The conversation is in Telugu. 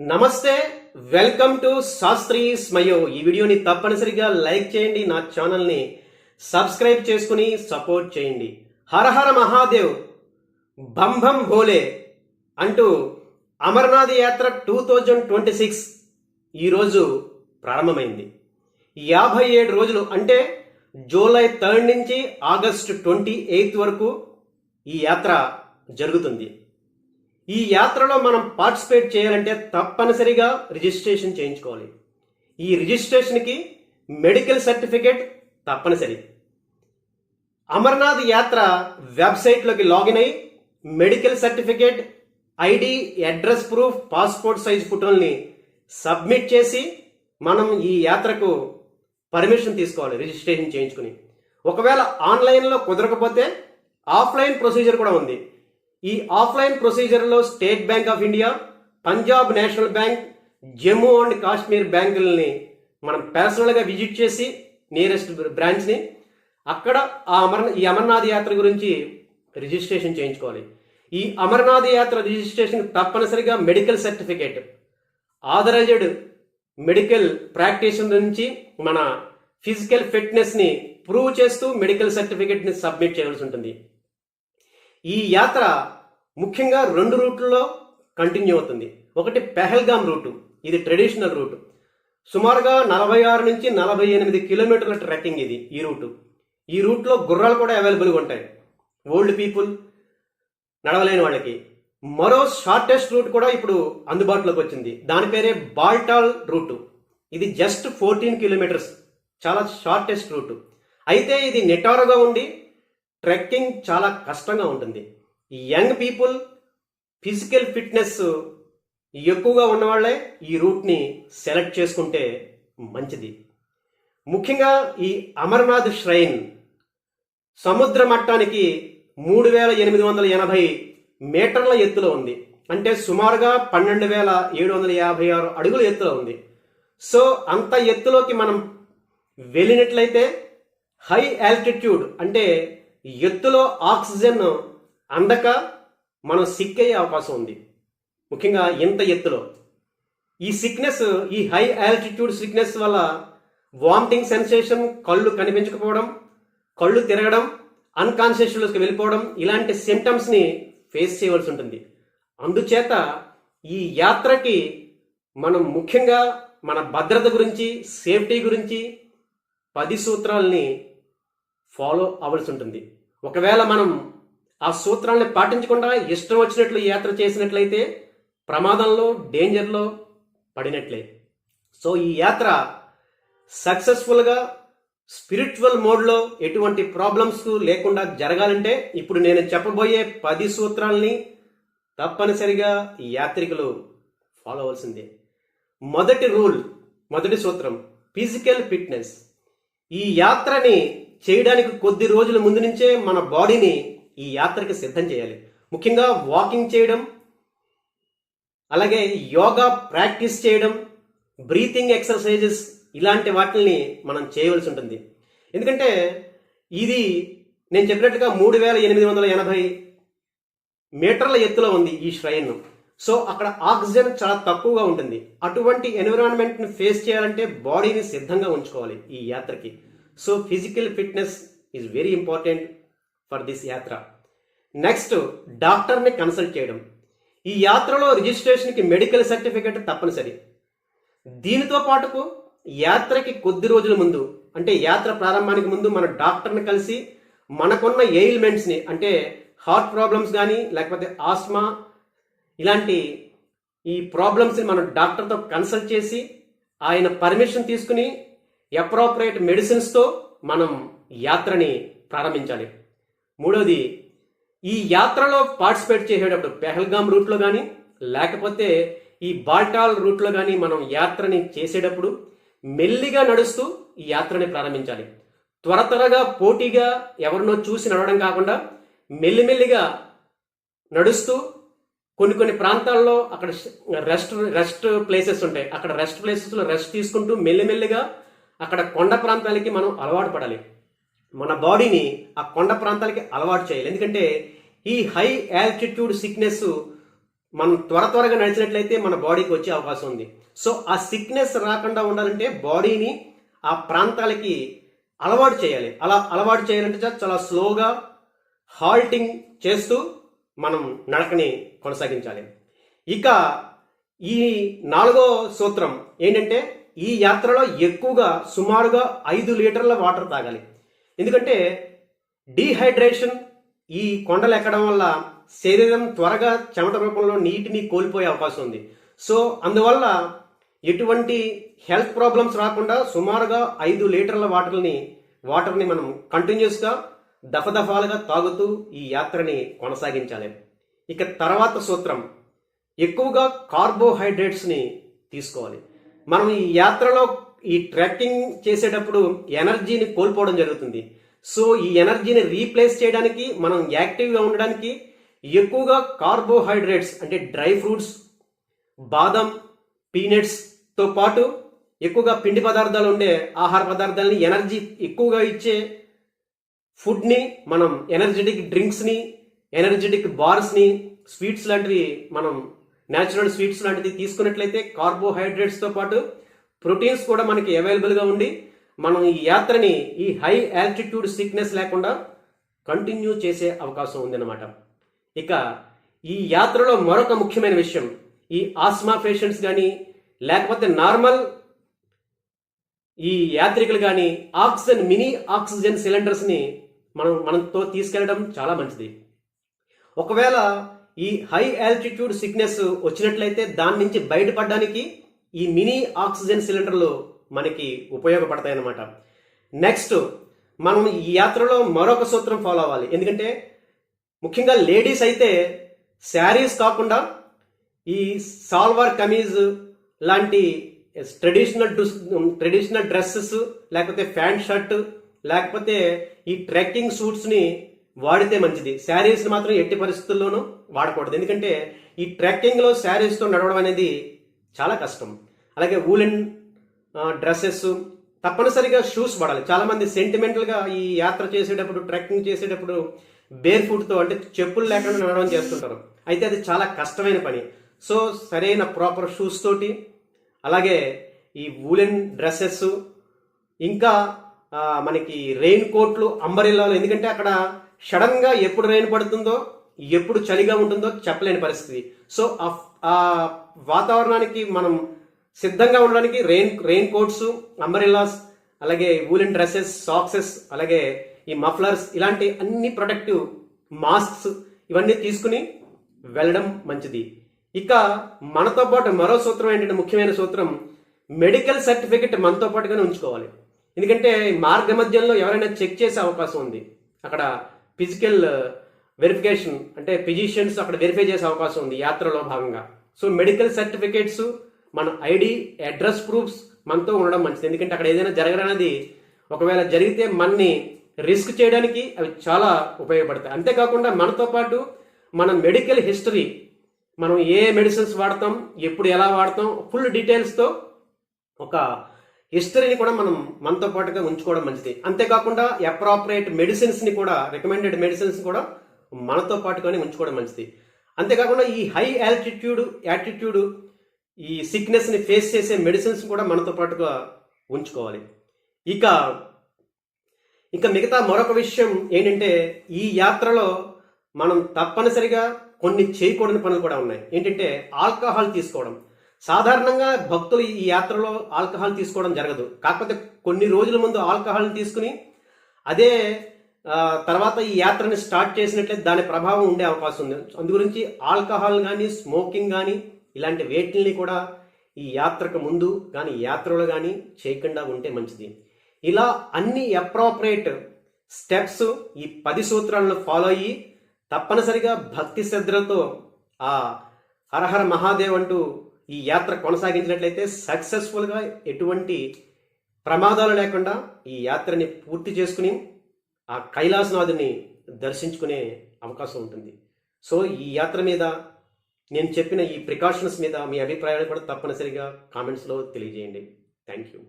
నమస్తే, వెల్కమ్ టు శాస్త్రి స్మయో. ఈ వీడియోని తప్పనిసరిగా లైక్ చేయండి, నా ఛానల్ని సబ్స్క్రైబ్ చేసుకుని సపోర్ట్ చేయండి. హరహర మహాదేవ్, బం బం భోలే అంటూ అమర్నాథ్ యాత్ర 2026 ఈరోజు ప్రారంభమైంది. 57 రోజులు అంటే జూలై 3 నుంచి ఆగస్టు 28 వరకు ఈ యాత్ర జరుగుతుంది. ఈ యాత్రలో మనం పార్టిసిపేట్ చేయాలంటే తప్పనిసరిగా రిజిస్ట్రేషన్ చేయించుకోవాలి. ఈ రిజిస్ట్రేషన్కి మెడికల్ సర్టిఫికేట్ తప్పనిసరి. అమర్నాథ్ యాత్ర వెబ్సైట్లోకి లాగిన్ అయ్యి medical certificate, ID, address proof, passport size ఫోటోల్ని సబ్మిట్ చేసి మనం ఈ యాత్రకు పర్మిషన్ తీసుకోవాలి రిజిస్ట్రేషన్ చేయించుకుని. ఒకవేళ ఆన్లైన్లో కుదరకపోతే ఆఫ్లైన్ ప్రొసీజర్ కూడా ఉంది. ఈ ఆఫ్లైన్ ప్రొసీజర్లో State Bank of India, Punjab National Bank, Jammu and Kashmir బ్యాంకులని మనం పర్సనల్గా విజిట్ చేసి నియరెస్ట్ బ్రాంచ్ని అక్కడ ఈ అమర్నాథ్ యాత్ర గురించి రిజిస్ట్రేషన్ చేయించుకోవాలి. ఈ అమర్నాథ్ యాత్ర రిజిస్ట్రేషన్ తప్పనిసరిగా medical certificate, authorised medical practitioner నుంచి మన ఫిజికల్ ఫిట్నెస్ని ప్రూవ్ చేస్తూ మెడికల్ సర్టిఫికేట్ని సబ్మిట్ చేయాల్సి ఉంటుంది. ఈ యాత్ర ముఖ్యంగా 2 రూట్లలో కంటిన్యూ అవుతుంది. ఒకటి పెహల్గామ్ రూటు, ఇది ట్రెడిషనల్ రూటు. సుమారుగా 46 నుంచి 48 కిలోమీటర్ల ట్రెక్కింగ్ ఇది. ఈ రూట్లో గుర్రాలు కూడా అవైలబుల్గా ఉంటాయి, ఓల్డ్ పీపుల్, నడవలేని వాళ్ళకి. మరో షార్టెస్ట్ రూట్ కూడా ఇప్పుడు అందుబాటులోకి వచ్చింది, దాని పేరే బాల్టాల్ రూటు. ఇది జస్ట్ 14 కిలోమీటర్స్, చాలా షార్టెస్ట్ రూటు. అయితే ఇది నిటారుగా ఉండి ట్రెక్కింగ్ చాలా కష్టంగా ఉంటుంది. యంగ్ పీపుల్, ఫిజికల్ ఫిట్నెస్ ఎక్కువగా ఉన్నవాళ్లే ఈ రూట్ని సెలెక్ట్ చేసుకుంటే మంచిది. ముఖ్యంగా ఈ అమర్నాథ్ ష్రైన్ సముద్ర మట్టానికి 3880 మీటర్ల ఎత్తులో ఉంది. అంటే సుమారుగా 12756 అడుగుల ఎత్తులో ఉంది. సో అంత ఎత్తులోకి మనం వెళ్ళినట్లయితే హై ఆల్టిట్యూడ్ అంటే ఎత్తులో ఆక్సిజన్ అందక మనం సిక్ అయ్యే అవకాశం ఉంది. ముఖ్యంగా ఇంత ఎత్తులో ఈ హై ఆల్టిట్యూడ్ సిక్నెస్ వల్ల వామిటింగ్ సెన్సేషన్, కళ్ళు కనిపించకపోవడం, కళ్ళు తిరగడం, అన్కాన్షియస్లోకి వెళ్ళిపోవడం, ఇలాంటి సిమ్టమ్స్ని ఫేస్ చేయవలసి ఉంటుంది. అందుచేత ఈ యాత్రకి మనం ముఖ్యంగా మన భద్రత గురించి, సేఫ్టీ గురించి 10 సూత్రాలని ఫాలో అవ్వాల్సి ఉంటుంది. ఒకవేళ మనం ఆ సూత్రాలని పాటించకుండా ఇష్టం వచ్చినట్లు యాత్ర చేసినట్లయితే ప్రమాదంలో, డేంజర్లో పడినట్లే. సో ఈ యాత్ర సక్సెస్ఫుల్గా స్పిరిచువల్ మోడ్లో ఎటువంటి ప్రాబ్లమ్స్ లేకుండా జరగాలంటే ఇప్పుడు నేను చెప్పబోయే 10 సూత్రాలని తప్పనిసరిగా ఈ యాత్రికులు ఫాలో అవ్వాల్సిందే. మొదటి సూత్రం ఫిజికల్ ఫిట్నెస్. ఈ యాత్రని చేయడానికి కొద్ది రోజుల ముందు నుంచే మన బాడీని ఈ యాత్రకి సిద్ధం చేయాలి. ముఖ్యంగా వాకింగ్ చేయడం, అలాగే యోగా ప్రాక్టీస్ చేయడం, బ్రీతింగ్ ఎక్సర్సైజెస్, ఇలాంటి వాటిని మనం చేయవలసి ఉంటుంది. ఎందుకంటే ఇది నేను చెప్పినట్లుగా 3880 మీటర్ల ఎత్తులో ఉంది ఈ ష్రైన్. సో అక్కడ ఆక్సిజన్ చాలా తక్కువగా ఉంటుంది. అటువంటి ఎన్విరాన్మెంట్ని ఫేస్ చేయాలంటే బాడీని సిద్ధంగా ఉంచుకోవాలి ఈ యాత్రకి. So physical fitness is very important for this yatra. Next, డాక్టర్ని కన్సల్ట్ చేయడం. ఈ యాత్రలో రిజిస్ట్రేషన్కి మెడికల్ సర్టిఫికేట్ తప్పనిసరి. దీనితో పాటుకు యాత్రకి కొద్ది రోజుల ముందు, అంటే యాత్ర ప్రారంభానికి ముందు మన డాక్టర్ని కలిసి మనకున్న ఎయిల్మెంట్స్ని, అంటే హార్ట్ ప్రాబ్లమ్స్ కానీ లేకపోతే ఆస్మా, ఇలాంటి ఈ ప్రాబ్లమ్స్ని మనం డాక్టర్తో కన్సల్ట్ చేసి ఆయన పర్మిషన్ తీసుకుని అప్రోప్రియేట్ మెడిసిన్స్తో మనం యాత్రని ప్రారంభించాలి. మూడవది, ఈ యాత్రలో పార్టిసిపేట్ చేసేటప్పుడు పెహల్గామ్ రూట్లో కానీ లేకపోతే ఈ బాల్టాల్ రూట్లో కానీ మనం యాత్రని చేసేటప్పుడు మెల్లిగా నడుస్తూ ఈ యాత్రని ప్రారంభించాలి. త్వరగా పోటీగా ఎవరినో చూసి నడవడం కాకుండా మెల్లిమెల్లిగా నడుస్తూ కొన్ని ప్రాంతాల్లో అక్కడ రెస్ట్ ప్లేసెస్ ఉంటాయి. అక్కడ రెస్ట్ ప్లేసెస్లో రెస్ట్ తీసుకుంటూ మెల్లిమెల్లిగా అక్కడ కొండ ప్రాంతాలకి మనం అలవాటు పడాలి. మన బాడీని ఆ కొండ ప్రాంతాలకి అలవాటు చేయాలి. ఎందుకంటే ఈ హై ఆల్టిట్యూడ్ సిక్నెస్ మనం త్వరగా నడిచినట్లయితే మన బాడీకి వచ్చే అవకాశం ఉంది. సో ఆ సిక్నెస్ రాకుండా ఉండాలంటే బాడీని ఆ ప్రాంతాలకి అలవాటు చేయాలి. అలా అలవాటు చేయాలంటే చాలా స్లోగా హాల్టింగ్ చేస్తూ మనం నడకని కొనసాగించాలి. ఇక ఈ 4వ సూత్రం ఏంటంటే ఈ యాత్రలో ఎక్కువగా సుమారుగా 5 లీటర్ల వాటర్ తాగాలి. ఎందుకంటే డీహైడ్రేషన్ ఈ కొండలు ఎక్కడం వల్ల శరీరం త్వరగా చెమట రూపంలో నీటిని కోల్పోయే అవకాశం ఉంది. సో అందువల్ల ఎటువంటి హెల్త్ ప్రాబ్లమ్స్ రాకుండా సుమారుగా 5 లీటర్ల వాటర్ని మనం కంటిన్యూస్గా దఫాలుగా తాగుతూ ఈ యాత్రని కొనసాగించాలి. ఇక తర్వాత సూత్రం ఎక్కువగా కార్బోహైడ్రేట్స్ని తీసుకోవాలి. మనం ఈ యాత్రలో ఈ ట్రెక్కింగ్ చేసేటప్పుడు ఎనర్జీని కోల్పోవడం జరుగుతుంది. సో ఈ ఎనర్జీని రీప్లేస్ చేయడానికి మనం యాక్టివ్గా ఉండడానికి ఎక్కువగా కార్బోహైడ్రేట్స్ అంటే డ్రై ఫ్రూట్స్, బాదం, పీనట్స్తో పాటు ఎక్కువగా పిండి పదార్థాలు ఉండే ఆహార పదార్థాలని, ఎనర్జీ ఎక్కువగా ఇచ్చే ఫుడ్ని, మనం ఎనర్జెటిక్ డ్రింక్స్ని, ఎనర్జెటిక్ బార్స్ని, స్వీట్స్ లాంటివి, మనం న్యాచురల్ స్వీట్స్ లాంటివి తీసుకున్నట్లయితే కార్బోహైడ్రేట్స్తో పాటు ప్రోటీన్స్ కూడా మనకి అవైలబుల్గా ఉండి మనం ఈ యాత్రని ఈ హై ఆల్టిట్యూడ్ సిక్నెస్ లేకుండా కంటిన్యూ చేసే అవకాశం ఉందన్నమాట. ఇక ఈ యాత్రలో మరొక ముఖ్యమైన విషయం, ఈ ఆస్మా పేషెంట్స్ కానీ లేకపోతే నార్మల్ ఈ యాత్రికులు కానీ మినీ ఆక్సిజన్ సిలిండర్స్ని మనతో తీసుకెళ్లడం చాలా మంచిది. ఒకవేళ ఈ హై ఆల్టిట్యూడ్ సిక్నెస్ వచ్చినట్లయితే దాని నుంచి బయటపడడానికి ఈ మినీ ఆక్సిజన్ సిలిండర్లు మనకి ఉపయోగపడతాయి అన్నమాట. నెక్స్ట్ మనం ఈ యాత్రలో మరొక సూత్రం ఫాలో అవ్వాలి. ఎందుకంటే ముఖ్యంగా లేడీస్ అయితే శారీస్ కాకుండా ఈ సాల్వార్ కమీజ్ లాంటి ట్రెడిషనల్ డ్రెస్సెస్, లేకపోతే ప్యాంట్ షర్ట్, లేకపోతే ఈ ట్రెక్కింగ్ సూట్స్ని వాడితే మంచిది. శారీస్ని మాత్రం ఎట్టి పరిస్థితుల్లోనూ వాడకూడదు. ఎందుకంటే ఈ ట్రెక్కింగ్లో శారీస్తో నడవడం అనేది చాలా కష్టం. అలాగే వూలెన్ డ్రెస్సెస్, తప్పనిసరిగా షూస్ వాడాలి. చాలామంది సెంటిమెంటల్గా ఈ యాత్ర చేసేటప్పుడు, ట్రెక్కింగ్ చేసేటప్పుడు బేర్ ఫుట్తో అంటే చెప్పులు లేకుండా నడవడం చేస్తుంటారు. అయితే అది చాలా కష్టమైన పని. సో సరైన ప్రాపర్ షూస్ తోటి, అలాగే ఈ వూలెన్ డ్రెస్సెస్, ఇంకా మనకి రెయిన్ కోట్లు, అంబరెల్లాలు, ఎందుకంటే అక్కడ సడన్గా ఎప్పుడు రెయిన్ పడుతుందో, ఎప్పుడు చలిగా ఉంటుందో చెప్పలేని పరిస్థితి. సో ఆ వాతావరణానికి మనం సిద్ధంగా ఉండడానికి రెయిన్ కోట్స్, అంబరెల్లాస్, అలాగే వూలెన్ డ్రెస్సెస్, సాక్సెస్, అలాగే ఈ మఫ్లర్స్, ఇలాంటి అన్ని ప్రొటెక్టివ్ మాస్క్స్ ఇవన్నీ తీసుకుని వెళ్ళడం మంచిది. ఇక మనతో పాటు మరో సూత్రం ఏంటంటే, ముఖ్యమైన సూత్రం, మెడికల్ సర్టిఫికెట్ మనతో పాటుగానే ఉంచుకోవాలి. ఎందుకంటే మార్గ మధ్యంలో ఎవరైనా చెక్ చేసే అవకాశం ఉంది. అక్కడ ఫిజికల్ వెరిఫికేషన్ అంటే ఫిజిషియన్స్ అక్కడ వెరిఫై చేసే అవకాశం ఉంది యాత్రలో భాగంగా. సో మెడికల్ సర్టిఫికేట్స్, మన ఐడి, అడ్రస్ ప్రూఫ్స్ మనతో ఉండడం మంచిది. ఎందుకంటే అక్కడ ఏదైనా జరగడానికి, ఒకవేళ జరిగితే మనని రిస్క్ చేయడానికి అవి చాలా ఉపయోగపడతాయి. అంతేకాకుండా మనతో పాటు మన మెడికల్ హిస్టరీ, మనం ఏ మెడిసిన్స్ వాడతాం, ఎప్పుడు ఎలా వాడతాం, ఫుల్ డీటెయిల్స్తో ఒక హిస్టరీని కూడా మనం మనతో పాటుగా ఉంచుకోవడం మంచిది. అంతేకాకుండా అప్రాపరియేట్ మెడిసిన్స్ని కూడా, రికమెండెడ్ మెడిసిన్స్ కూడా మనతో పాటుగానే ఉంచుకోవడం మంచిది. అంతేకాకుండా ఈ హై యాటిట్యూడ్ ఈ సిక్నెస్ని ఫేస్ చేసే మెడిసిన్స్ కూడా మనతో పాటుగా ఉంచుకోవాలి. ఇక మిగతా మరొక విషయం ఏంటంటే, ఈ యాత్రలో మనం తప్పనిసరిగా కొన్ని చేయకూడని పనులు కూడా ఉన్నాయి. ఏంటంటే ఆల్కహాల్ తీసుకోవడం. సాధారణంగా భక్తులు ఈ యాత్రలో ఆల్కహాల్ తీసుకోవడం జరగదు. కాకపోతే కొన్ని రోజుల ముందు ఆల్కహాల్ తీసుకుని అదే తర్వాత ఈ యాత్రని స్టార్ట్ చేసినట్లయితే దాని ప్రభావం ఉండే అవకాశం ఉంది. అందుగురించి ఆల్కహాల్ కానీ, స్మోకింగ్ కానీ, ఇలాంటి వేటిల్ని కూడా ఈ యాత్రకు ముందు కానీ యాత్రలో కానీ చేయకుండా ఉంటే మంచిది. ఇలా అన్ని అప్రాపరియేట్ స్టెప్స్ ఈ 10 సూత్రాలను ఫాలో అయ్యి తప్పనిసరిగా భక్తి శ్రద్ధలతో ఆ హరహర మహాదేవ్ అంటూ ఈ యాత్ర కొనసాగించినట్లయితే సక్సెస్ఫుల్గా ఎటువంటి ప్రమాదాలు లేకుండా ఈ యాత్రని పూర్తి చేసుకుని ఆ కైలాసనాథుని దర్శించుకునే అవకాశం ఉంటుంది. సో ఈ యాత్ర మీద నేను చెప్పిన ఈ ప్రికాషన్స్ మీద మీ అభిప్రాయాలు కూడా తప్పనిసరిగా కామెంట్స్లో తెలియజేయండి. Thank you.